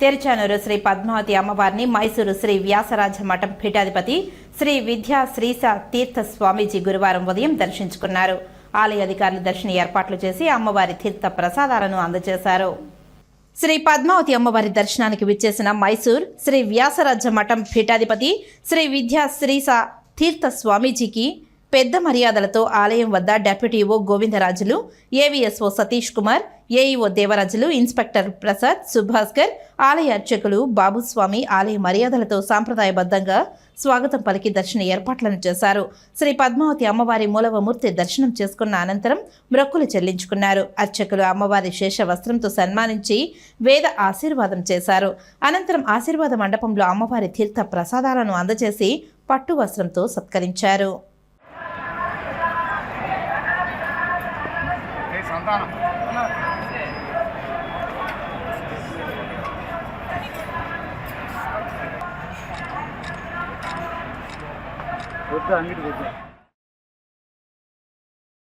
తిరుచానూరు శ్రీ పద్మావతి అమ్మవారిని మైసూరు శ్రీ వ్యాసరాజ మఠం పీఠాధిపతి శ్రీ విద్యా శ్రీస తీర్థ స్వామీజీ గురువారం ఉదయం దర్శించుకున్నారు. ఆలయ అధికారులు దర్శన ఏర్పాట్లు చేసి అమ్మవారి తీర్థ ప్రసాదాలను అందజేశారు. శ్రీ పద్మావతి అమ్మవారి దర్శనానికి విచ్చేసిన మైసూర్ శ్రీ వ్యాసరాజ మఠం పీఠాధిపతి శ్రీ విద్యా శ్రీస తీర్థ స్వామీజీకి పెద్ద మర్యాదలతో ఆలయం వద్ద deputy EO Govindarajulu, AVSO Satish Kumar, AEO Devarajulu, inspector Prasad, Subhaskar, ఆలయ అర్చకులు బాబుస్వామి ఆలయ మర్యాదలతో సాంప్రదాయబద్ధంగా స్వాగతం పలికి దర్శన ఏర్పాట్లను చేశారు. శ్రీ పద్మావతి అమ్మవారి మూలవమూర్తి దర్శనం చేసుకున్న అనంతరం మొక్కులు చెల్లించుకున్నారు. అర్చకులు అమ్మవారి శేష వస్త్రంతో సన్మానించి వేద ఆశీర్వాదం చేశారు. అనంతరం ఆశీర్వాద మండపంలో అమ్మవారి తీర్థ ప్రసాదాలను అందజేసి పట్టు వస్త్రంతో సత్కరించారు. అంగడి